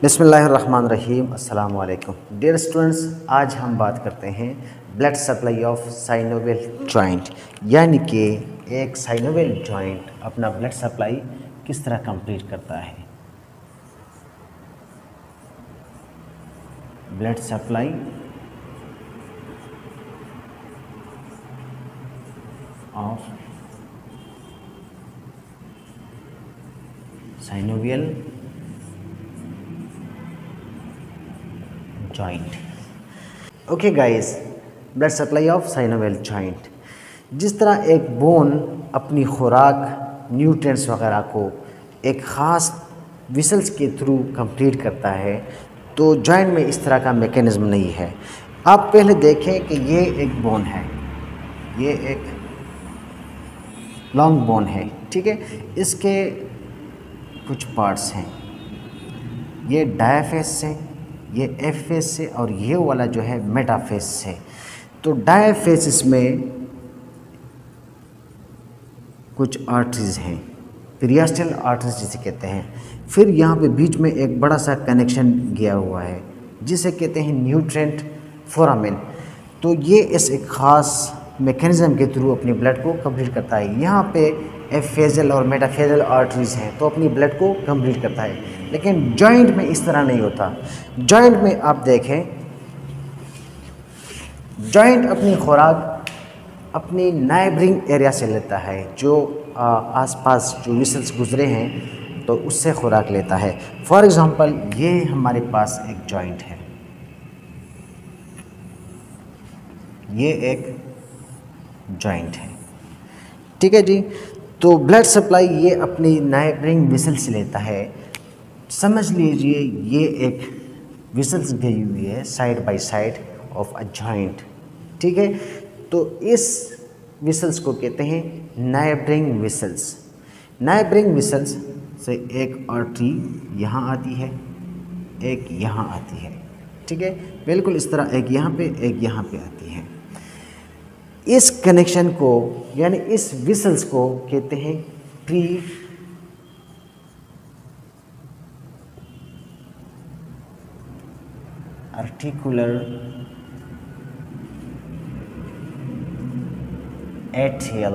बिस्मिल्लाहिर्रहमानिर्रहीम। अस्सलाम वालेकुम डियर स्टूडेंट्स, आज हम बात करते हैं blood supply of synovial joint, यानी कि एक साइनोवियल जॉइंट अपना ब्लड सप्लाई किस तरह कंप्लीट करता है। Blood supply of synovial joint. Okay guys, blood supply of synovial joint. जिस तरह एक बोन अपनी खुराक, न्यूट्रिएंट्स वगैरह को एक ख़ास विसल्स के थ्रू कंप्लीट करता है, तो जॉइंट में इस तरह का मैकेनिज्म नहीं है। आप पहले देखें कि ये एक बोन है, ये एक लॉन्ग बोन है, ठीक है। इसके कुछ पार्ट्स हैं, ये डायाफेस से, ये एफ फेस से, और ये वाला जो है मेटाफेस से। तो डायाफेसिस में कुछ आर्टरीज हैं, पेरियास्टल आर्टरीज जिसे कहते हैं। फिर यहाँ पे बीच में एक बड़ा सा कनेक्शन गया हुआ है जिसे कहते हैं न्यूट्रिएंट फोरामेन। तो ये इस एक ख़ास मैकेनिज़्म के थ्रू अपनी ब्लड को कंप्लीट करता है। यहाँ पे एफेजल और मेटाफेजल आर्टरीज हैं, तो अपनी ब्लड को कंप्लीट करता है। लेकिन जॉइंट में इस तरह नहीं होता। जॉइंट में आप देखें, जॉइंट अपनी खुराक अपनी नाइबरिंग एरिया से लेता है, जो आसपास जो विसल्स गुजरे हैं तो उससे खुराक लेता है। फॉर एग्ज़ाम्पल, ये हमारे पास एक जॉइंट है, ये एक जॉइंट है, ठीक है जी। तो ब्लड सप्लाई ये अपनी नाइबरिंग विसल से लेता है। समझ लीजिए ये एक विसल्स गई हुई है side by side of a joint, ठीक है। तो इस विसल्स को कहते हैं नाइबरिंग विसल्स। नाइबरिंग विसल्स से एक आर्टरी यहाँ आती है, एक यहाँ आती है, ठीक है। बिल्कुल इस तरह एक यहाँ पे, एक यहाँ पे आती है। इस कनेक्शन को, यानी इस विसल्स को कहते हैं प्री आर्टिकुलर एट्रियल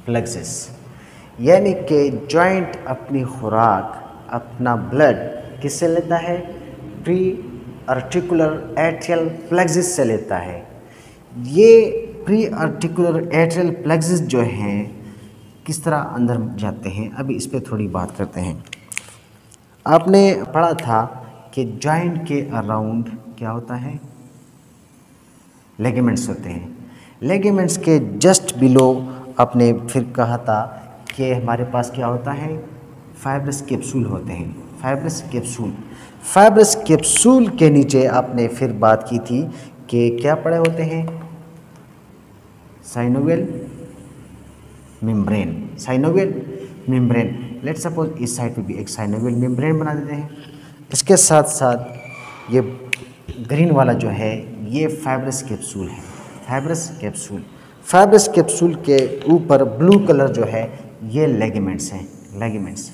प्लेक्सस। यानी कि जॉइंट अपनी खुराक, अपना ब्लड किससे लेता है? प्री आर्टिकुलर एट्रियल प्लेक्सस से लेता है। ये प्री आर्टिकुलर एट्रियल प्लेक्सस जो हैं किस तरह अंदर जाते हैं, अभी इस पर थोड़ी बात करते हैं। आपने पढ़ा था कि जॉइंट के अराउंड क्या होता है? लेगमेंट्स होते हैं। लेगमेंट्स के जस्ट बिलो आपने फिर कहा था कि हमारे पास क्या होता है? फाइब्रस कैप्सूल होते हैं, फाइब्रस कैप्सूल। फाइब्रस कैप्सूल के नीचे आपने फिर बात की थी कि क्या पड़े होते हैं? Synovial membrane, synovial membrane. Let suppose इस साइड पे भी एक साइनोवियल मेम्ब्रेन बना देते हैं। इसके साथ साथ ये ग्रीन वाला जो है ये फाइब्रस कैप्सूल है, फाइब्रस कैप्सूल। फाइब्रस कैप्सूल के ऊपर ब्लू कलर जो है ये लेगमेंट्स हैं, लेगमेंट्स।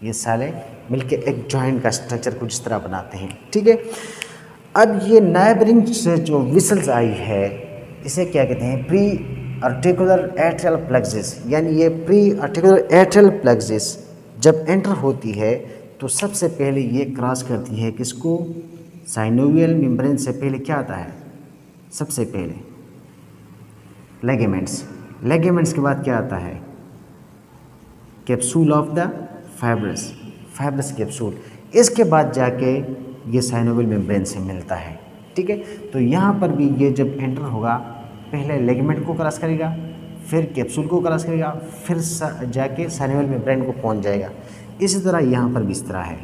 ये सारे मिलके एक जॉइंट का स्ट्रक्चर कुछ इस तरह बनाते हैं, ठीक है। अब ये नाइबरिंग से जो विसल्स आई है इसे क्या कहते हैं? Pre articular atrial plexus. यानी ये प्री आर्टिकुलर एट्रियल प्लेक्सस जब एंटर होती है तो सबसे पहले ये क्रॉस करती है किसको? साइनोवियल मेम्ब्रेन से पहले क्या आता है? सबसे पहले लेगमेंट्स। लेगमेंट्स के बाद क्या आता है? Capsule of the fibrous, fibrous capsule. इसके बाद जाके ये साइनोवियल मेम्ब्रेन से मिलता है, ठीक है। तो यहाँ पर भी ये जब एंटर होगा पहले लेगमेंट को क्रॉस करेगा, फिर कैप्सूल को क्रॉस करेगा, फिर जाके साइनोवियल मेम्ब्रेन को पहुँच जाएगा। इसी तरह यहाँ पर भी इस तरह है,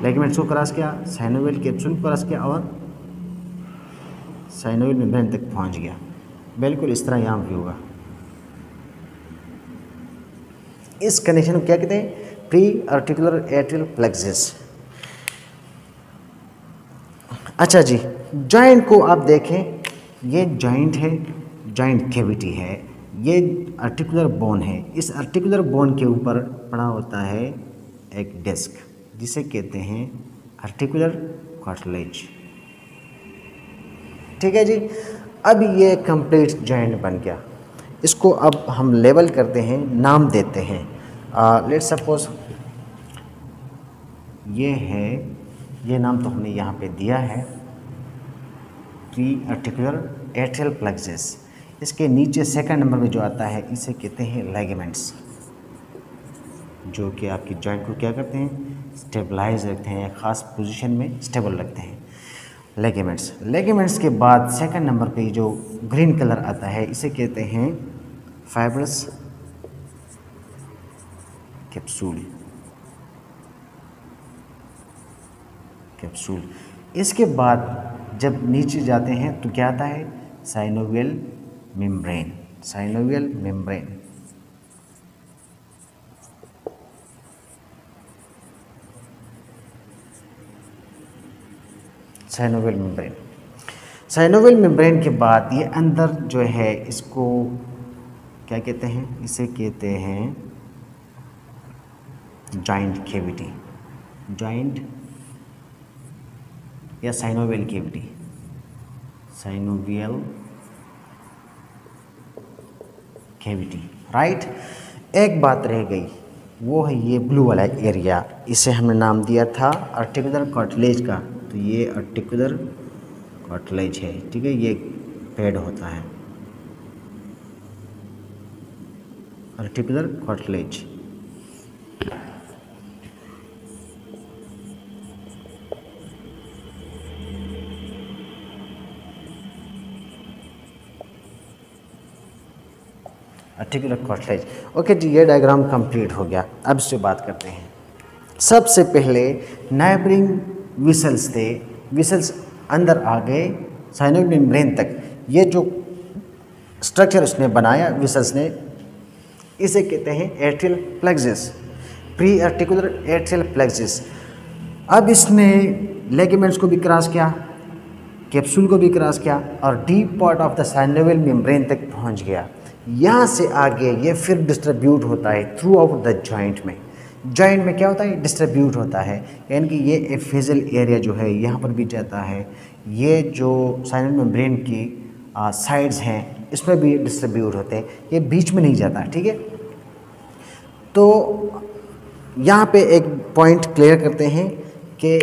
लेगमेंट्स को क्रॉस किया, साइनोवियल कैप्सूल को क्रॉस किया और साइनोवियल मेम्ब्रेन तक पहुँच गया। बिल्कुल इस तरह यहाँ भी होगा। इस कनेक्शन को क्या कहते हैं? Pre articular atrial plexus. अच्छा जी, जॉइंट को आप देखें, ये जॉइंट है, जॉइंट कैविटी है, ये आर्टिकुलर बोन है, इस आर्टिकुलर बोन के ऊपर पड़ा होता है एक डिस्क जिसे कहते हैं आर्टिकुलर कार्टिलेज। ठीक है जी। अब ये कंप्लीट जॉइंट बन गया, इसको अब हम लेवल करते हैं, नाम देते हैं। लेट्स सपोज ये है, ये नाम तो हमने यहाँ पे दिया है प्री आर्टिकुलर एट्रियल प्लेक्सस। इसके नीचे सेकंड नंबर में जो आता है इसे कहते हैं लिगामेंट्स, जो कि आपकी जॉइंट को क्या करते हैं, स्टेबलाइज रखते हैं, ख़ास पोजीशन में स्टेबल रखते हैं। लिगामेंट्स, लिगामेंट्स के बाद सेकंड नंबर पे जो ग्रीन कलर आता है इसे कहते हैं फाइब्रस कैप्सूल। कैप्सूल इसके बाद जब नीचे जाते हैं तो क्या आता है, synovial membrane. Synovial membrane, synovial membrane. Synovial membrane के बाद ये अंदर जो है इसको क्या कहते हैं, इसे कहते हैं जॉइंट कैविटी, जॉइंट या synovial cavity, synovial cavity, right. एक बात रह गई, वो है ये ब्लू वाला एरिया, इसे हमने नाम दिया था आर्टिकुलर कार्टिलेज का। तो ये आर्टिकुलर कार्टिलेज है, ठीक है, ये पैड होता है articular cartilage. Articular cartilage. Okay जी, ये डायग्राम कंप्लीट हो गया। अब इससे बात करते हैं। सबसे पहले नाइबरिंग विसल्स थे, विसल्स अंदर आ गए साइनोवियल मेम्ब्रेन तक। ये जो स्ट्रक्चर उसने बनाया विसल्स ने, इसे कहते हैं atrial plexus, pre articular atrial plexus. अब इसने लिगामेंट्स को भी क्रॉस किया, कैप्सूल को भी क्रॉस किया और deep part of the synovial membrane तक पहुंच गया। यहाँ से आगे ये फिर डिस्ट्रीब्यूट होता है थ्रू आउट द जॉइंट में। जॉइंट में क्या होता है, डिस्ट्रीब्यूट होता है, यानी कि ये एफेजल एरिया जो है यहाँ पर भी जाता है, ये जो साइनोवियल मेम्ब्रेन की साइड्स हैं इसमें भी डिस्ट्रीब्यूट होते हैं, ये बीच में नहीं जाता। ठीक है, तो यहाँ पे एक पॉइंट क्लियर करते हैं कि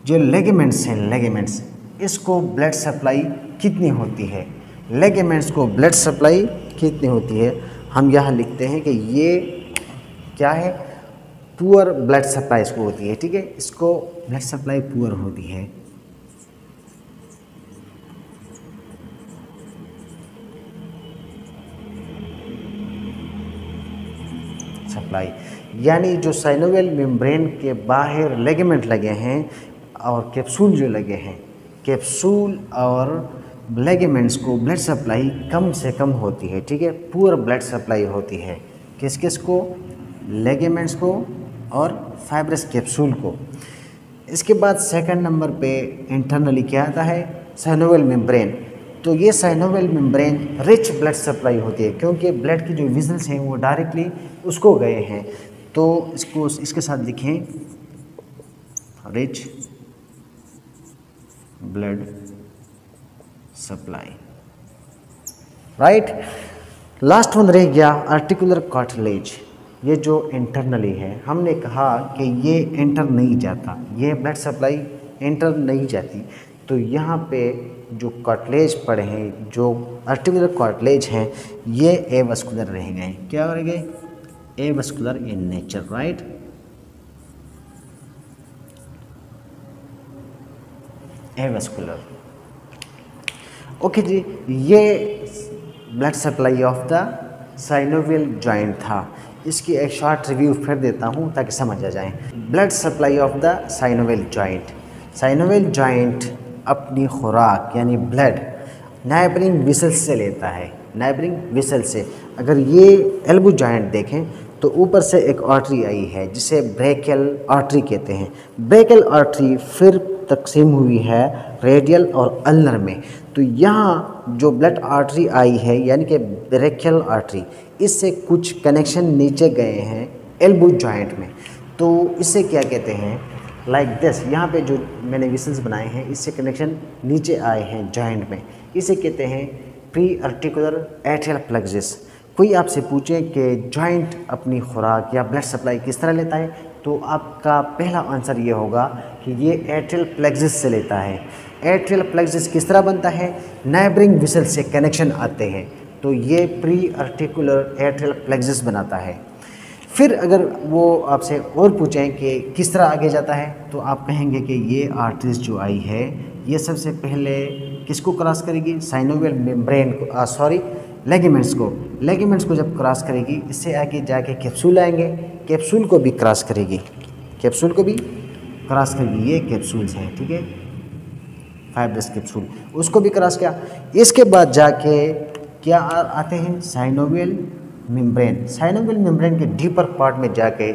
जो लिगामेंट्स हैं, लिगामेंट्स इसको ब्लड सप्लाई कितनी होती है, लिगामेंट्स को ब्लड सप्लाई कितनी होती है, हम यहाँ लिखते हैं कि ये क्या है, पुअर ब्लड सप्लाई इसको होती है। ठीक है, इसको ब्लड सप्लाई पुअर होती है। सप्लाई यानी जो साइनोवियल मेम्ब्रेन के बाहर लिगामेंट लगे हैं और कैप्सूल जो लगे हैं, कैप्सूल और लिगामेंट्स को ब्लड सप्लाई कम से कम होती है। ठीक है, पुअर ब्लड सप्लाई होती है किस किस को, लिगामेंट्स को और फाइब्रस कैप्सूल को। इसके बाद सेकंड नंबर पे इंटरनली क्या आता है, साइनोवियल मेम्ब्रेन। तो ये synovial membrane rich blood supply होती है क्योंकि ब्लड की जो विजल्स हैं वो डायरेक्टली उसको गए हैं। तो इसको इसके साथ लिखें rich blood supply, right. Last one रह गया आर्टिकुलर कार्टिलेज। ये जो इंटरनली है, हमने कहा कि ये एंटर नहीं जाता, ये ब्लड सप्लाई एंटर नहीं जाती। तो यहाँ पे जो कार्टिलेज पड़े हैं, जो आर्टिकुलर कार्टिलेज हैं, ये एवस्कुलर रह गए। क्या रह गए, avascular in nature, right. Avascular, okay जी। ये blood supply of the synovial joint था। इसकी एक शॉर्ट रिव्यू फिर देता हूँ ताकि समझ आ जाए। Blood supply of the synovial joint, synovial joint अपनी खुराक यानी ब्लड नाइबरिंग विसल्स से लेता है, नाइबरिंग विसल से। अगर ये एल्बो जॉइंट देखें तो ऊपर से एक आर्टरी आई है जिसे ब्रेकियल आर्टरी कहते हैं। ब्रेकियल आर्टरी फिर तकसीम हुई है रेडियल और अल्नर में। तो यहाँ जो ब्लड आर्टरी आई है यानी कि ब्रेकियल आर्टरी, इससे कुछ कनेक्शन नीचे गए हैं एल्बो जॉइंट में। तो इसे क्या कहते हैं, लाइक दिस, यहाँ पे जो मैंने विसल्स बनाए हैं इससे कनेक्शन नीचे आए हैं जॉइंट में, इसे कहते हैं प्री आर्टिकुलर एट्रियल प्लेक्सिस। कोई आपसे पूछे कि जॉइंट अपनी खुराक या ब्लड सप्लाई किस तरह लेता है, तो आपका पहला आंसर ये होगा कि ये एट्रियल प्लेक्सिस से लेता है। एट्रियल प्लेक्सिस किस तरह बनता है, नेबरिंग विसल से कनेक्शन आते हैं, तो ये प्री आर्टिकुलर एट्रियल प्लेक्सिस बनाता है। फिर अगर वो आपसे और पूछें कि किस तरह आगे जाता है, तो आप कहेंगे कि ये आर्टरीज जो आई है ये सबसे पहले किसको क्रॉस करेगी, साइनोवियल मेम्ब्रेन को, लेगिमेंट्स को जब क्रॉस करेगी, इससे आगे जाके कैप्सूल आएंगे, कैप्सूल को भी क्रॉस करेगी, ये कैप्सूल्स हैं, ठीक है, फाइब्रस कैप्सूल, उसको भी क्रॉस किया। इसके बाद जाके क्या आते हैं, साइनोवियल मेम्ब्रेन के डीपर पार्ट में जाके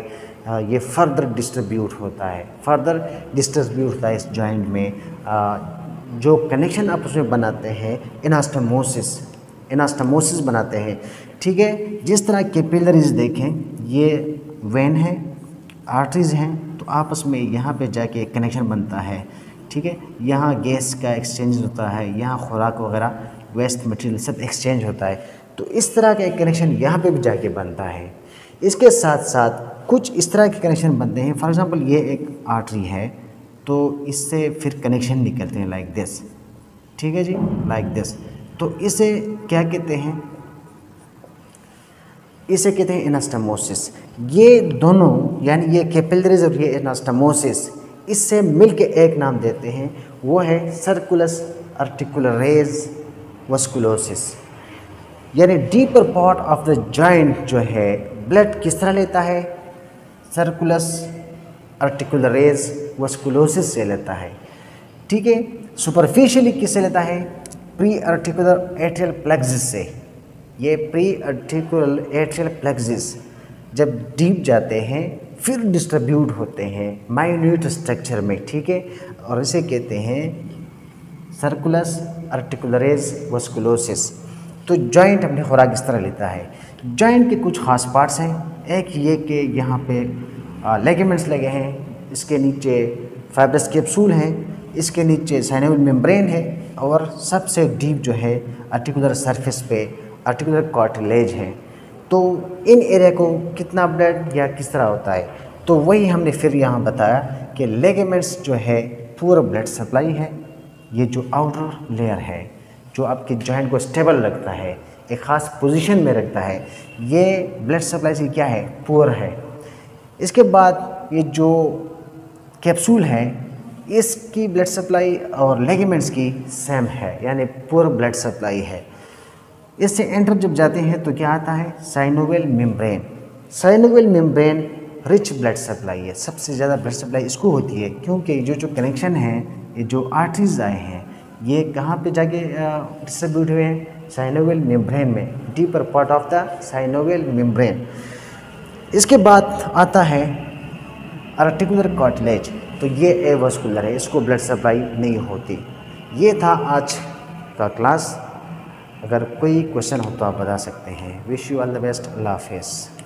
ये फर्दर डिस्ट्रीब्यूट होता है इस जॉइंट में। जो कनेक्शन आपस में बनाते हैं एनास्टमोसिस बनाते हैं, ठीक है। जिस तरह कैपिलरीज देखें, ये वेन है, आर्टरीज हैं, तो आपस में यहाँ पे जाके कनेक्शन बनता है, ठीक है। यहाँ गैस का एक्सचेंज होता है, यहाँ खुराक वगैरह वेस्ट मटेरियल सब एक्सचेंज होता है, तो इस तरह का एक कनेक्शन यहाँ पे भी जाके बनता है। इसके साथ साथ कुछ इस तरह के कनेक्शन बनते हैं, फॉर एग्जांपल ये एक आर्टरी है, तो इससे फिर कनेक्शन निकलते हैं लाइक दिस, ठीक है जी, लाइक दिस। तो इसे क्या कहते हैं, इसे कहते हैं एनास्टमोसिस। ये दोनों यानी ये कैपिलरीज और ये एनास्टमोसिस, इससे मिलके एक नाम देते हैं, वो है सर्कुलस आर्टिकुलरेज वस्कुलोसिस। यानी deeper part of the joint जो है ब्लड किस तरह लेता है, सर्कुलस आर्टिकुलरेज वस्कुलोसिस से लेता है, ठीक है। सुपरफिशियली किससे लेता है, प्री आर्टिकुलर एट्रियल प्लेक्सिस से। ये प्री आर्टिकुलर एट्रियल प्लेक्सिस जब डीप जाते हैं फिर डिस्ट्रीब्यूट होते हैं माइन्यूट स्ट्रक्चर में, ठीक है, और इसे कहते हैं सर्कुलस आर्टिकुलरेज वस्कुलोसिस। तो जॉइंट अपनी खुराक इस तरह लेता है। जॉइंट के कुछ खास पार्ट्स हैं, एक ये कि यहाँ पे लेगिमेंट्स लगे हैं, इसके नीचे फाइब्रस कैप्सूल हैं, इसके नीचे साइनोवियल मेम्ब्रेन है, और सबसे डीप जो है आर्टिकुलर सरफेस पे आर्टिकुलर कार्टिलेज है। तो इन एरिया को कितना ब्लड या किस तरह होता है, तो वही हमने फिर यहाँ बताया कि लेगिमेंट्स जो है पूरा ब्लड सप्लाई है। ये जो आउटर लेयर है जो आपके जॉइंट को स्टेबल रखता है, एक ख़ास पोजीशन में रखता है, ये ब्लड सप्लाई से क्या है, पुअर है। इसके बाद ये जो कैप्सूल है इसकी ब्लड सप्लाई और लेगिमेंट्स की सेम है, यानी पुअर ब्लड सप्लाई है। इससे एंटर जब जाते हैं तो क्या आता है, synovial membrane rich blood supply है, सबसे ज़्यादा ब्लड सप्लाई इसको होती है, क्योंकि जो कनेक्शन है, ये जो आर्टरीज आए हैं, ये कहाँ पे जाके डिस्ट्रीब्यूट हुए हैं, साइनोवियल मेम्ब्रेन में, deeper part of the synovial membrane. इसके बाद आता है आर्टिकुलर कार्टिलेज, तो ये एवस्कुलर है, इसको ब्लड सप्लाई नहीं होती। ये था आज का क्लास। अगर कोई क्वेश्चन हो तो आप बता सकते हैं। Wish you all the best. अल्लाह हाफिज़।